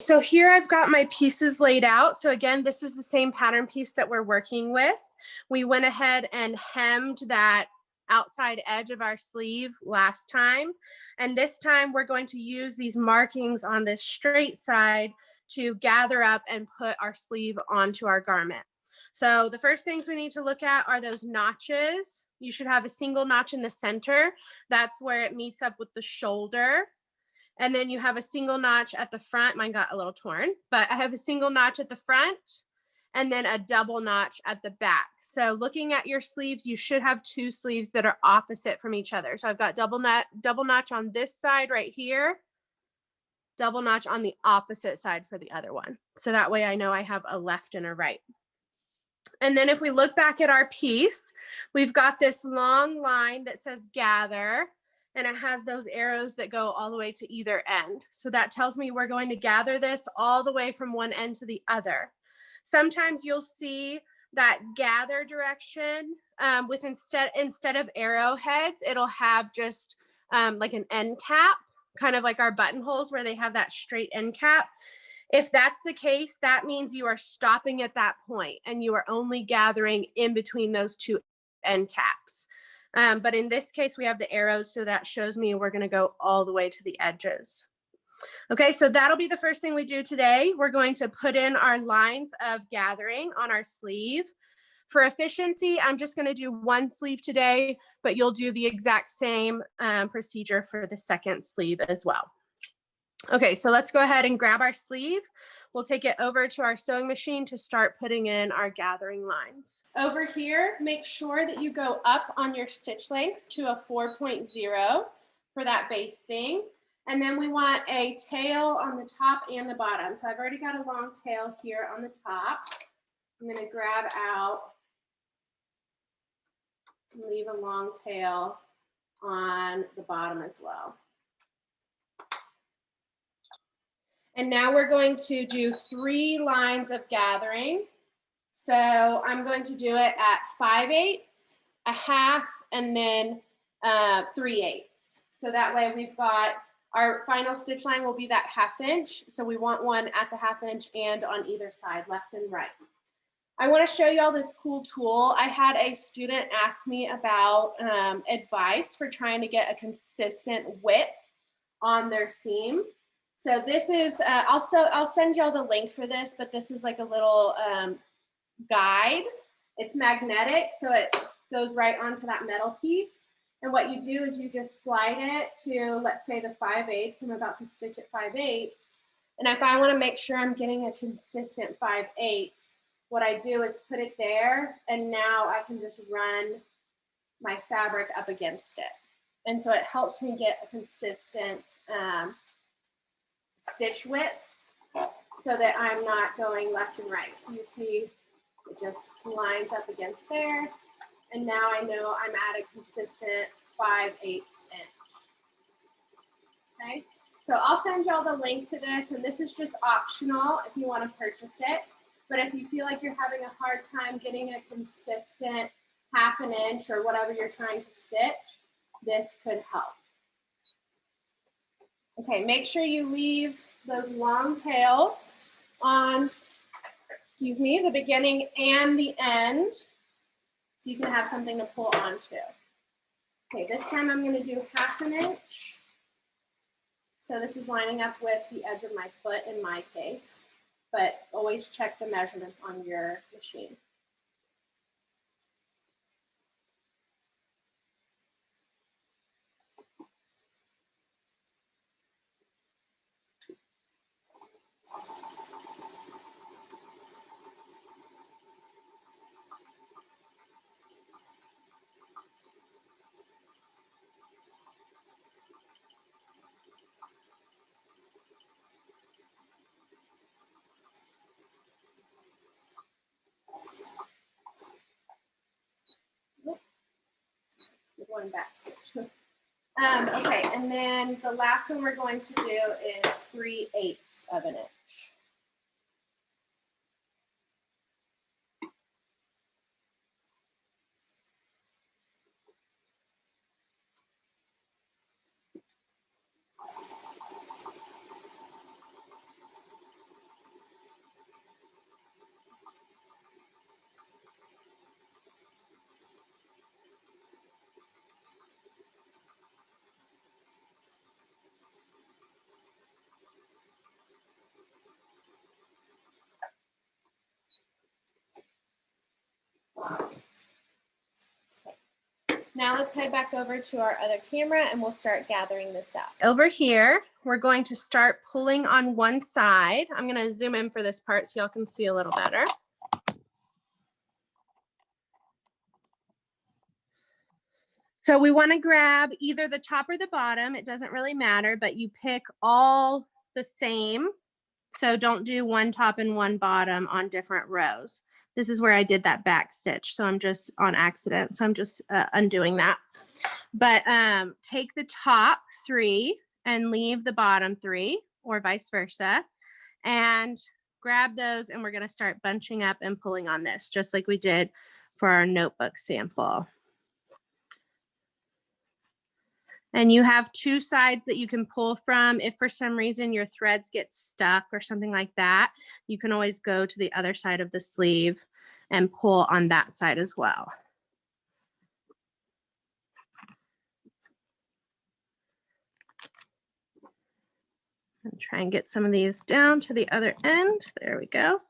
So here I've got my pieces laid out. So again, this is the same pattern piece that we're working with. We went ahead and hemmed that outside edge of our sleeve last time. And this time we're going to use these markings on this straight side to gather up and put our sleeve onto our garment. So the first things we need to look at are those notches. You should have a single notch in the center. That's where it meets up with the shoulder. And then you have a single notch at the front. Mine got a little torn, but I have a single notch at the front and then a double notch at the back. So looking at your sleeves, you should have two sleeves that are opposite from each other. So I've got double notch on this side right here, double notch on the opposite side for the other one. So that way I know I have a left and a right. And then if we look back at our piece, we've got this long line that says gather, and it has those arrows that go all the way to either end. So that tells me we're going to gather this all the way from one end to the other. Sometimes you'll see that gather direction with instead of arrowheads, it'll have just like an end cap, kind of like our buttonholes where they have that straight end cap. If that's the case, that means you are stopping at that point and you are only gathering in between those two end caps. But in this case, we have the arrows, so that shows me we're going to go all the way to the edges. Okay, so that'll be the first thing we do today. We're going to put in our lines of gathering on our sleeve. For efficiency, I'm just going to do one sleeve today, but you'll do the exact same procedure for the second sleeve as well. Okay, so let's go ahead and grab our sleeve. We'll take it over to our sewing machine to start putting in our gathering lines. Over here, make sure that you go up on your stitch length to a 4.0 for that basting. And then we want a tail on the top and the bottom. So I've already got a long tail here on the top. I'm going to grab out and leave a long tail on the bottom as well. And now we're going to do 3 lines of gathering. So I'm going to do it at 5/8, a half, and then 3/8. So that way we've got our final stitch line will be that 1/2 inch. So we want one at the 1/2 inch and on either side, left and right. I want to show you all this cool tool. I had a student ask me about advice for trying to get a consistent width on their seam. So this is, I'll send y'all the link for this, but this is like a little guide. It's magnetic, so it goes right onto that metal piece. And what you do is you just slide it to, let's say, the 5/8. I'm about to stitch at 5/8. And if I want to make sure I'm getting a consistent 5/8, what I do is put it there, and now I can just run my fabric up against it. And so it helps me get a consistent stitch width so that I'm not going left and right. So you see it just lines up against there. And now I know I'm at a consistent 5/8 inch. Okay, so I'll send y'all the link to this, and this is just optional if you want to purchase it. But if you feel like you're having a hard time getting a consistent 1/2 inch or whatever you're trying to stitch, this could help. Okay, make sure you leave those long tails on, excuse me, the beginning and the end, so you can have something to pull onto. Okay, this time I'm going to do 1/2 inch. So this is lining up with the edge of my foot in my case, but always check the measurements on your machine. Going back. Okay, and then the last one we're going to do is 3/8 of an inch. let's head back over to our other camera and we'll start gathering this out. Over here, we're going to start pulling on one side. I'm going to zoom in for this part so y'all can see a little better. So we want to grab either the top or the bottom. It doesn't really matter, but you pick all the same. So don't do one top and one bottom on different rows. This is where I did that back stitch. So I'm just on accident. So I'm just undoing that. But take the top 3 and leave the bottom 3 or vice versa. And grab those and we're going to start bunching up and pulling on this just like we did for our notebook sample. And you have 2 sides that you can pull from. If for some reason your threads get stuck or something like that, you can always go to the other side of the sleeve and pull on that side as well. And try and get some of these down to the other end. There we go.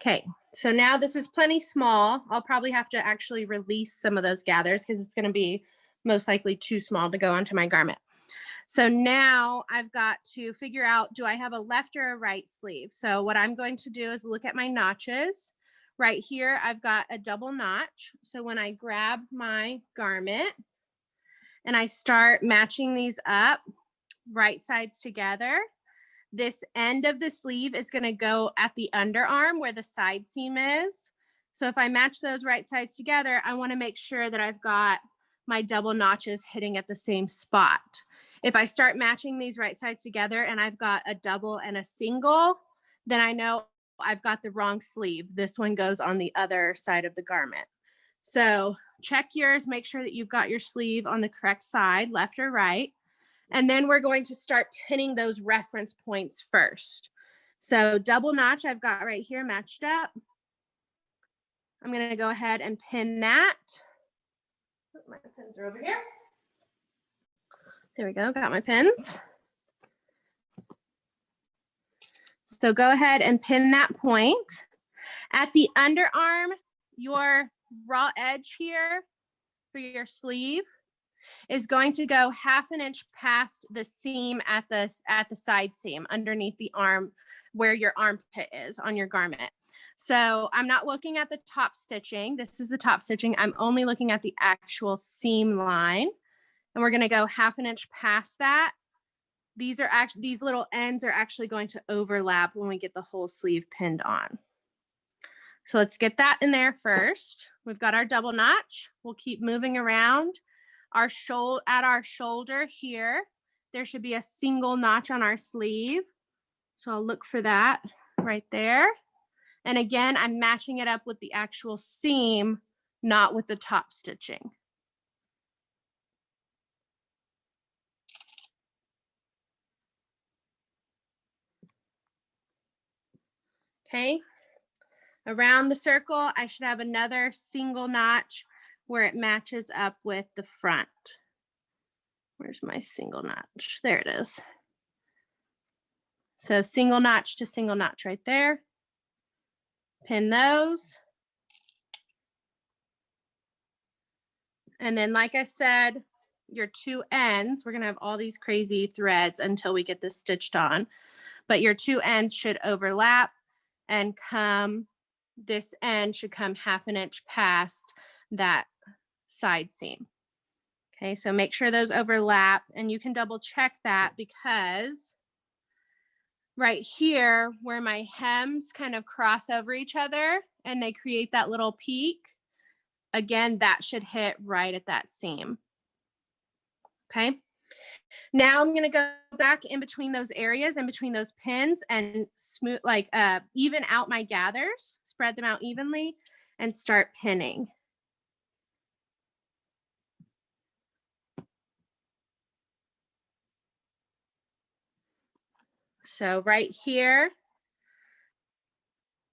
Okay, so now this is plenty small. I'll probably have to actually release some of those gathers because it's going to be most likely too small to go onto my garment. So now I've got to figure out, do I have a left or a right sleeve? So what I'm going to do is look at my notches. Right here, I've got a double notch. So when I grab my garment and I start matching these up, right sides together, this end of the sleeve is going to go at the underarm where the side seam is. So if I match those right sides together, I want to make sure that I've got my double notches hitting at the same spot. If I start matching these right sides together and I've got a double and a single, then I know I've got the wrong sleeve. This one goes on the other side of the garment. So check yours, make sure that you've got your sleeve on the correct side, left or right. And then we're going to start pinning those reference points first. So double notch I've got right here matched up. I'm going to go ahead and pin that. My pins are over here. There we go, got my pins. So go ahead and pin that point. At the underarm, your raw edge here for your sleeve is going to go 1/2 inch past the seam at the side seam underneath the arm where your armpit is on your garment. So I'm not looking at the top stitching. This is the top stitching. I'm only looking at the actual seam line. And we're going to go 1/2 inch past that. These little ends are actually going to overlap when we get the whole sleeve pinned on. So let's get that in there first. We've got our double notch. We'll keep moving around. At our shoulder here, there should be a single notch on our sleeve. So I'll look for that right there. And again, I'm matching it up with the actual seam, not with the top stitching. Okay. Around the circle, I should have another single notch where it matches up with the front. Where's my single notch? There it is. So single notch to single notch right there. Pin those. And then, like I said, your 2 ends, we're going to have all these crazy threads until we get this stitched on, but your 2 ends should overlap and this end should come 1/2 inch past that side seam. Okay, so make sure those overlap, and you can double check that because right here where my hems kind of cross over each other and they create that little peak, again, that should hit right at that seam. Okay. Now I'm going to go back in between those areas, in between those pins, and smooth, even out my gathers, spread them out evenly, and start pinning. So right here,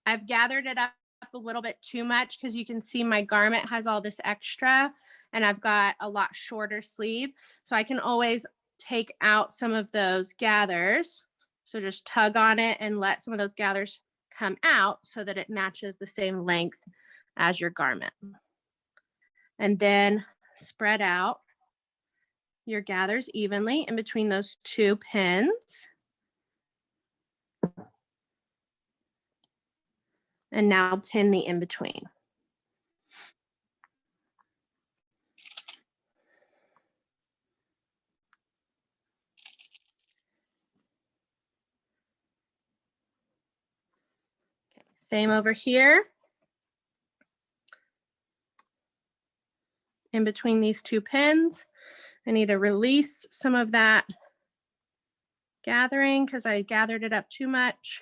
I've gathered it up a little bit too much because you can see my garment has all this extra and I've got a lot shorter sleeve. So I can always take out some of those gathers. So just tug on it and let some of those gathers come out so that it matches the same length as your garment. And then spread out your gathers evenly in between those 2 pins. And now pin the in-between. Okay, same over here. In between these 2 pins, I need to release some of that gathering because I gathered it up too much.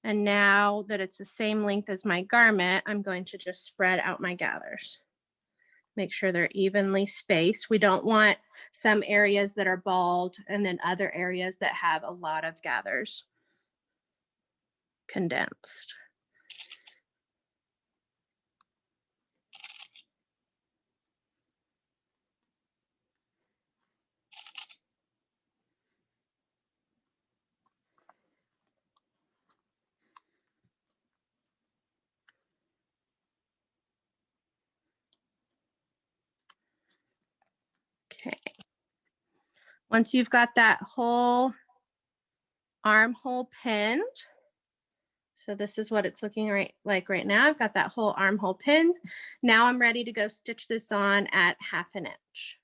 And now that it's the same length as my garment, I'm going to just spread out my gathers. Make sure they're evenly spaced. We don't want some areas that are bald and then other areas that have a lot of gathers condensed. Okay. Once you've got that whole armhole pinned, so this is what it's looking like right now. I've got that whole armhole pinned. Now I'm ready to go stitch this on at 1/2 inch.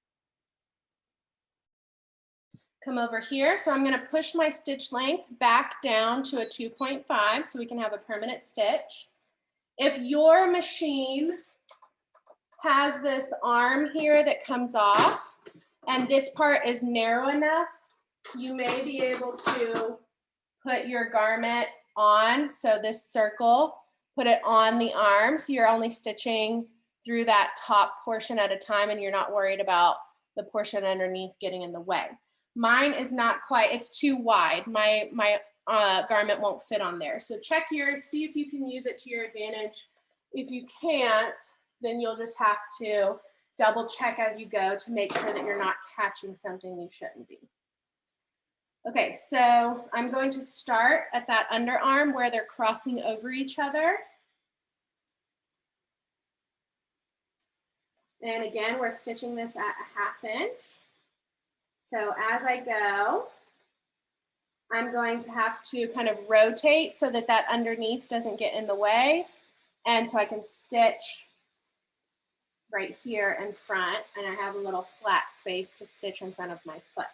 Come over here. So I'm going to push my stitch length back down to a 2.5 so we can have a permanent stitch. If your machine has this arm here that comes off and this part is narrow enough, you may be able to put your garment on. So this circle, put it on the arm. So you're only stitching through that top portion at a time and you're not worried about the portion underneath getting in the way. Mine is not quite, it's too wide. My garment won't fit on there. So check yours, see if you can use it to your advantage. If you can't, then you'll just have to double check as you go to make sure that you're not catching something you shouldn't be. Okay, so I'm going to start at that underarm where they're crossing over each other. And again, we're stitching this at a 1/2 inch. So as I go, I'm going to have to kind of rotate so that that underneath doesn't get in the way. And so I can stitch right here in front, and I have a little flat space to stitch in front of my foot.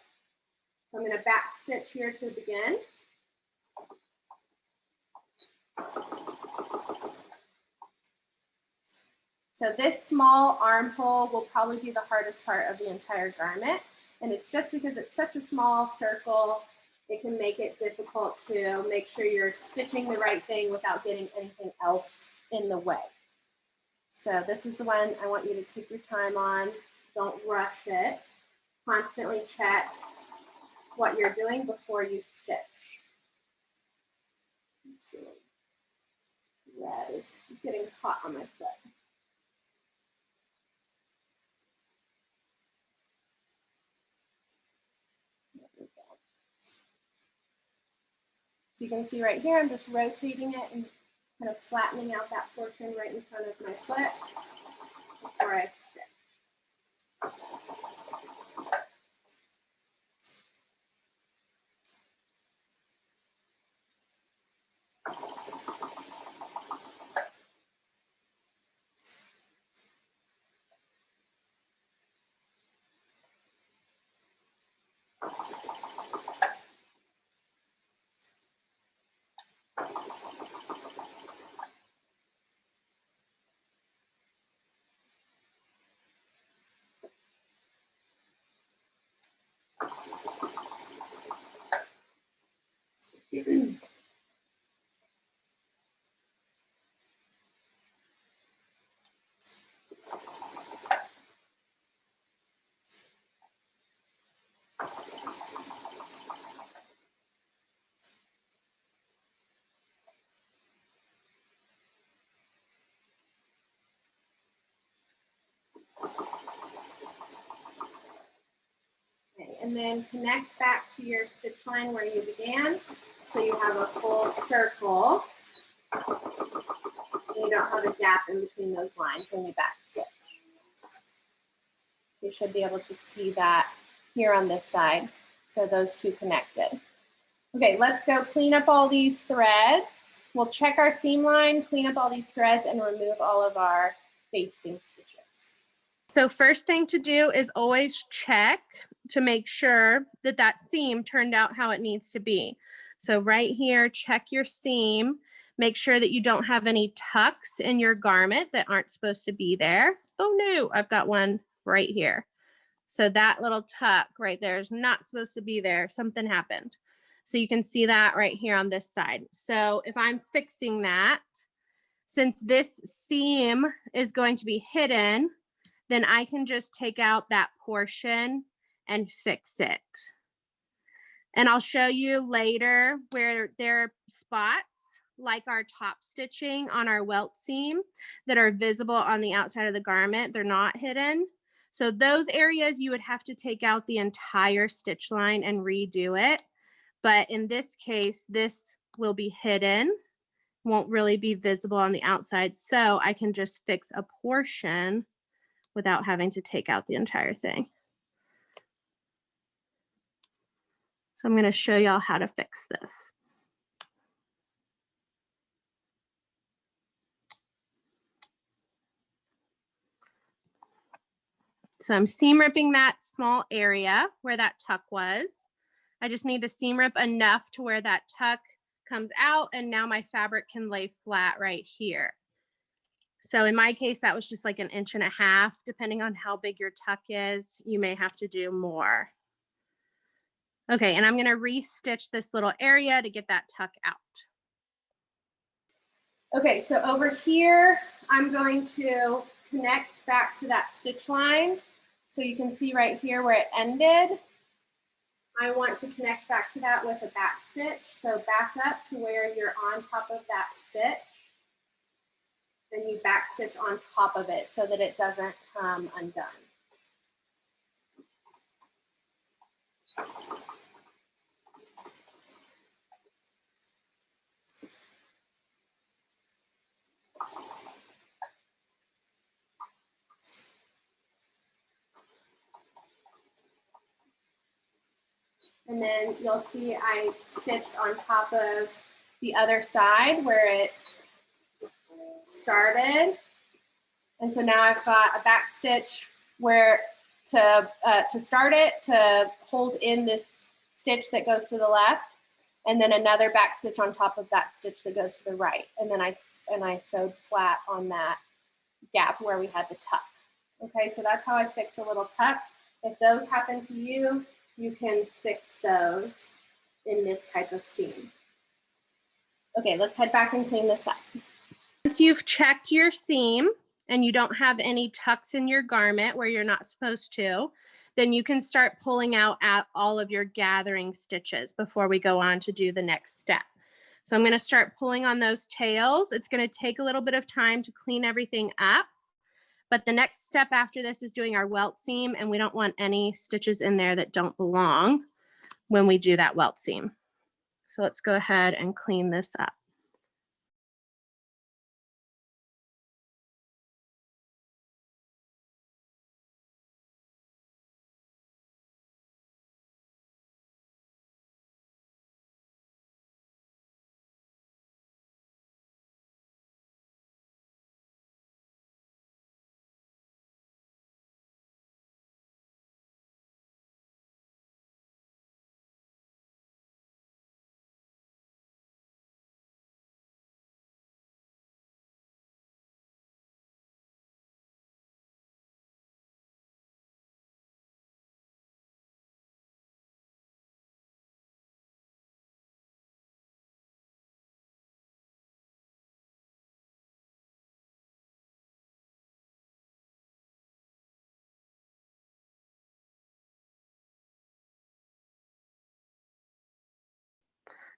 So I'm going to back stitch here to begin. So this small armhole will probably be the hardest part of the entire garment. And it's just because it's such a small circle, it can make it difficult to make sure you're stitching the right thing without getting anything else in the way. So this is the one I want you to take your time on. Don't rush it. Constantly check what you're doing before you stitch. Red is getting caught on my foot. So you can see right here, I'm just rotating it and kind of flattening out that portion right in front of my foot before I stitch. And then connect back to your stitch line where you began. So you have a full circle and you don't have a gap in between those lines when you back stitch. You should be able to see that here on this side. So those two connected. Okay, let's go clean up all these threads. We'll check our seam line, clean up all these threads, and remove all of our basting stitches. So first thing to do is always check to make sure that that seam turned out how it needs to be. So right here, check your seam. Make sure that you don't have any tucks in your garment that aren't supposed to be there. Oh no, I've got one right here. So that little tuck right there is not supposed to be there. Something happened. So you can see that right here on this side. So if I'm fixing that, since this seam is going to be hidden, then I can just take out that portion and fix it. And I'll show you later where there are spots like our top stitching on our welt seam that are visible on the outside of the garment. They're not hidden. So those areas you would have to take out the entire stitch line and redo it. But in this case, this will be hidden, won't really be visible on the outside. So I can just fix a portion without having to take out the entire thing. So I'm going to show y'all how to fix this. So I'm seam ripping that small area where that tuck was. I just need to seam rip enough to where that tuck comes out, and now my fabric can lay flat right here. So in my case, that was just like 1.5 inches. Depending on how big your tuck is, you may have to do more. Okay, and I'm gonna re-stitch this little area to get that tuck out. Okay, so over here, I'm going to connect back to that stitch line. So you can see right here where it ended. I want to connect back to that with a back stitch. So back up to where you're on top of that stitch. Then you back stitch on top of it so that it doesn't come undone. And then you'll see I stitched on top of the other side where it started. And so now I've got a back stitch where to start it, to hold in this stitch that goes to the left, and then another back stitch on top of that stitch that goes to the right. And then I sewed flat on that gap where we had the tuck. Okay, so that's how I fix a little tuck. If those happen to you, you can fix those in this type of seam. Okay, let's head back and clean this up. Once you've checked your seam and you don't have any tucks in your garment where you're not supposed to, then you can start pulling out at all of your gathering stitches before we go on to do the next step. So I'm going to start pulling on those tails. It's going to take a little bit of time to clean everything up. But the next step after this is doing our welt seam, and we don't want any stitches in there that don't belong when we do that welt seam. So let's go ahead and clean this up.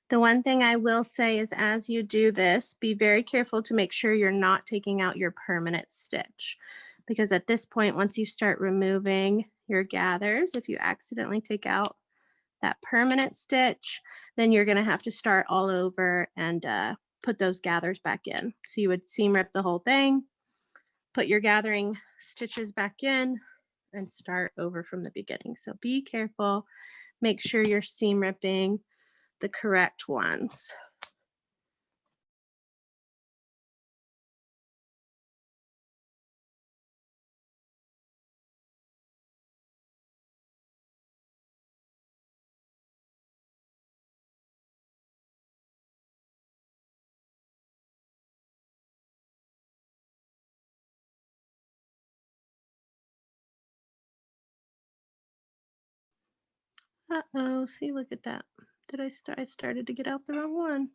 The one thing I will say is as you do this, be very careful to make sure you're not taking out your permanent stitch. Because at this point, once you start removing your gathers, if you accidentally take out that permanent stitch, then you're gonna have to start all over and put those gathers back in. So you would seam rip the whole thing, put your gathering stitches back in, and start over from the beginning. So be careful, make sure you're seam ripping the correct ones. Uh-oh, see, look at that. Did I start? I started to get out the wrong one.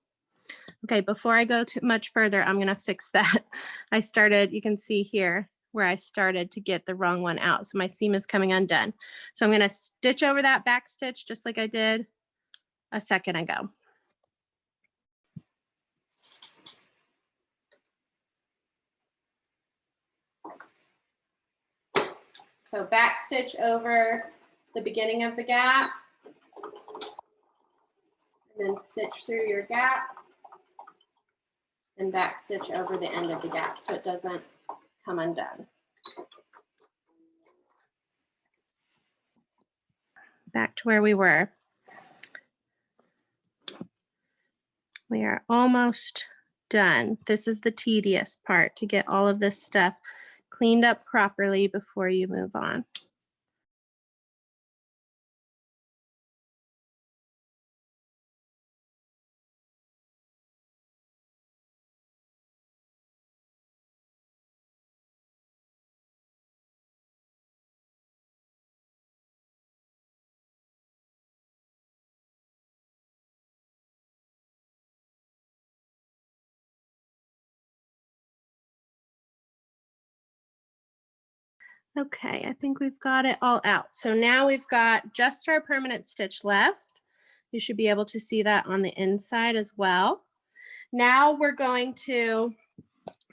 Okay, before I go too much further, I'm gonna fix that. I started, you can see here where I started to get the wrong one out. So my seam is coming undone. So I'm gonna stitch over that back stitch just like I did a second ago. So back stitch over the beginning of the gap, and then stitch through your gap, and back stitch over the end of the gap so it doesn't come undone. Back to where we were. We are almost done. This is the tedious part, to get all of this stuff cleaned up properly before you move on. Okay, I think we've got it all out. So now we've got just our permanent stitch left. You should be able to see that on the inside as well. Now we're going to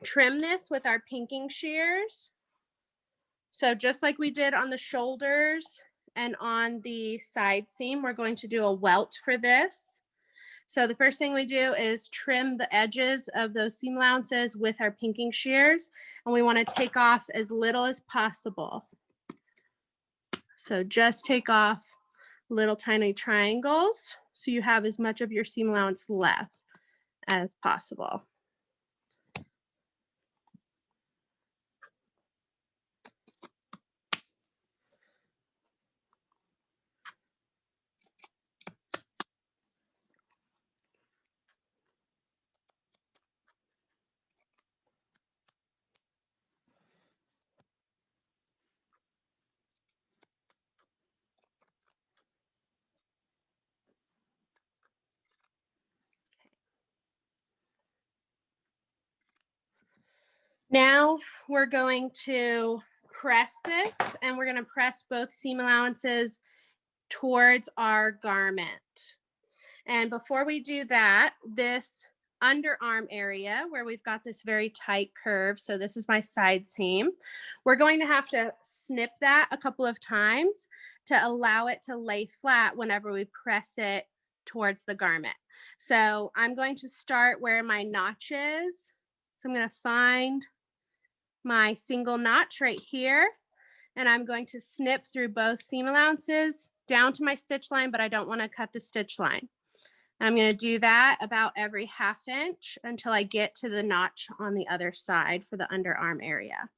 trim this with our pinking shears. So just like we did on the shoulders and on the side seam, we're going to do a welt for this. So the first thing we do is trim the edges of those seam allowances with our pinking shears, and we want to take off as little as possible. So just take off little tiny triangles so you have as much of your seam allowance left as possible. Now we're going to press this, and we're going to press both seam allowances towards our garment. And before we do that, this underarm area where we've got this very tight curve, so this is my side seam, we're going to have to snip that a couple of times to allow it to lay flat whenever we press it towards the garment. So I'm going to start where my notch is. So I'm going to find my single notch right here, and I'm going to snip through both seam allowances down to my stitch line, but I don't want to cut the stitch line. I'm going to do that about every ½ inch until I get to the notch on the other side for the underarm area.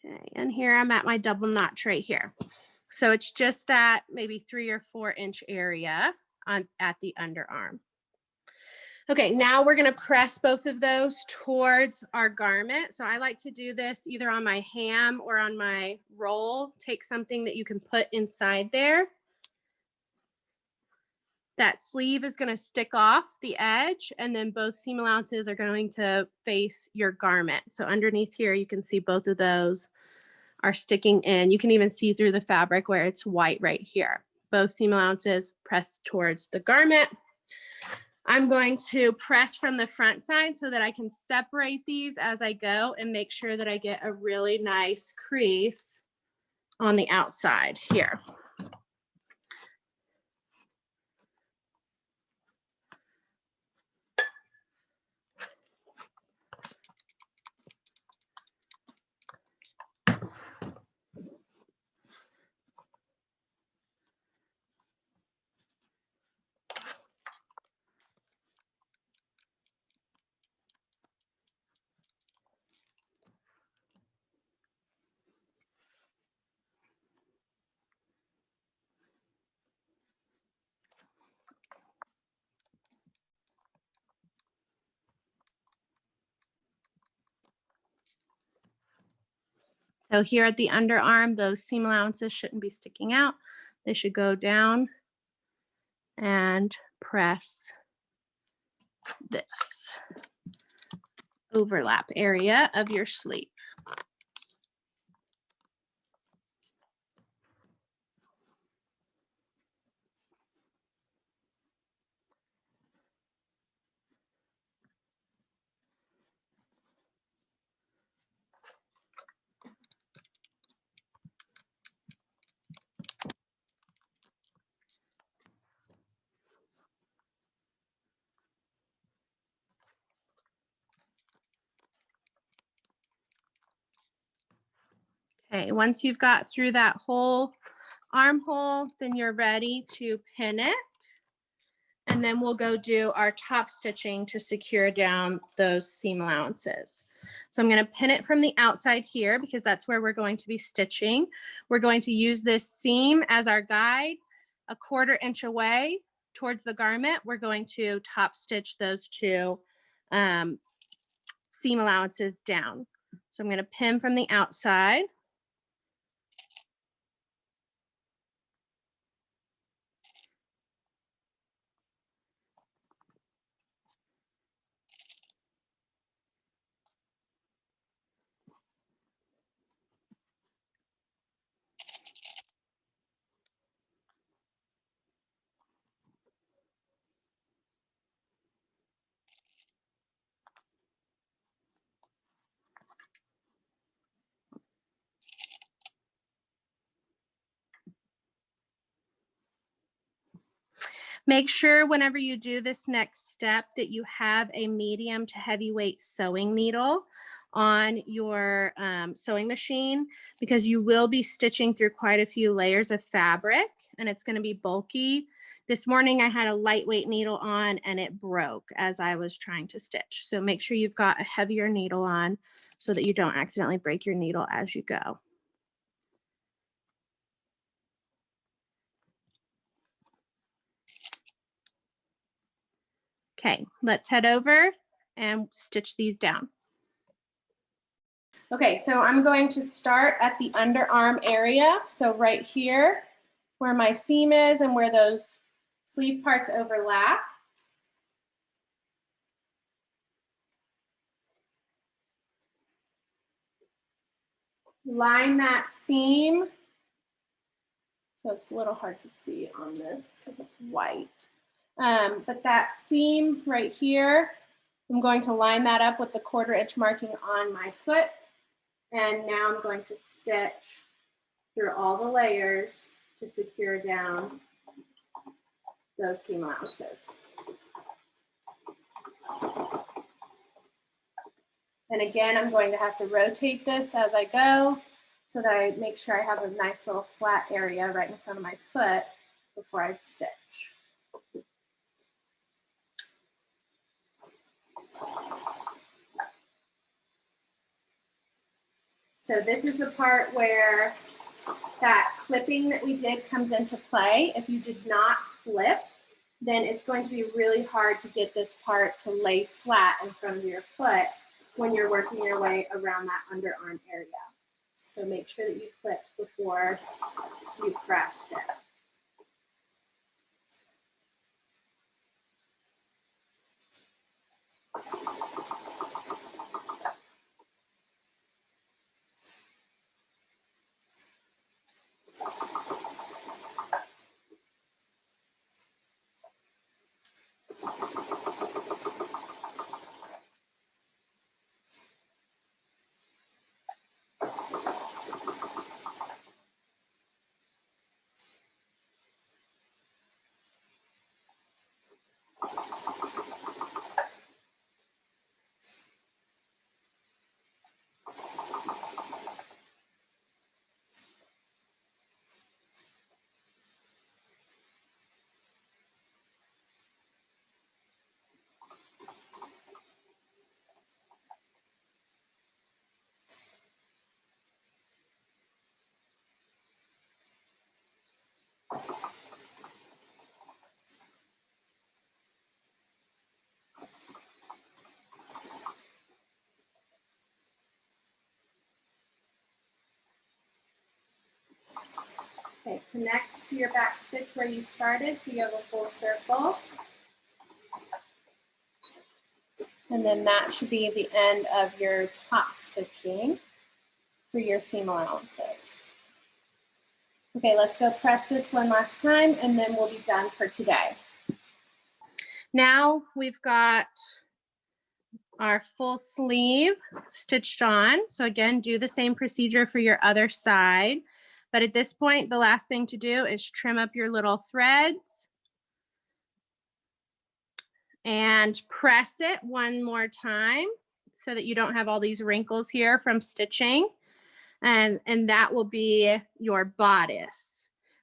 Okay, and here I'm at my double notch right here. So it's just that maybe 3 or 4 inch area at the underarm. Okay, now we're gonna press both of those towards our garment. So I like to do this either on my ham or on my roll. Take something that you can put inside there. That sleeve is gonna stick off the edge, and then both seam allowances are going to face your garment. So underneath here, you can see both of those are sticking in. You can even see through the fabric where it's white right here. Both seam allowances pressed towards the garment. I'm going to press from the front side so that I can separate these as I go and make sure that I get a really nice crease on the outside here. So here at the underarm, those seam allowances shouldn't be sticking out. They should go down and press this overlap area of your sleeve. Okay, once you've got through that whole armhole, then you're ready to pin it. And then we'll go do our top stitching to secure down those seam allowances. So I'm going to pin it from the outside here because that's where we're going to be stitching. We're going to use this seam as our guide, a 1/4 inch away towards the garment. We're going to top stitch those two seam allowances down. So I'm going to pin from the outside. Make sure whenever you do this next step that you have a medium to heavyweight sewing needle on your sewing machine because you will be stitching through quite a few layers of fabric and it's going to be bulky. This morning I had a lightweight needle on and it broke as I was trying to stitch. So make sure you've got a heavier needle on so that you don't accidentally break your needle as you go. Okay, let's head over and stitch these down. Okay, so I'm going to start at the underarm area. So right here, where my seam is and where those sleeve parts overlap. Line that seam. So it's a little hard to see on this because it's white. But that seam right here, I'm going to line that up with the 1/4 inch marking on my foot. And now I'm going to stitch through all the layers to secure down those seam allowances. And again, I'm going to have to rotate this as I go so that I make sure I have a nice little flat area right in front of my foot before I stitch. So this is the part where that clipping that we did comes into play. If you did not clip, then it's going to be really hard to get this part to lay flat in front of your foot when you're working your way around that underarm area. So make sure that you clip before you press it. Okay, connect to your back stitch where you started so you have a full circle. And then that should be the end of your top stitching for your seam allowances. Okay, let's go press this one last time and then we'll be done for today. Now we've got our full sleeve stitched on. So again, do the same procedure for your other side. But at this point, the last thing to do is trim up your little threads and press it one more time so that you don't have all these wrinkles here from stitching. And that will be your bodice.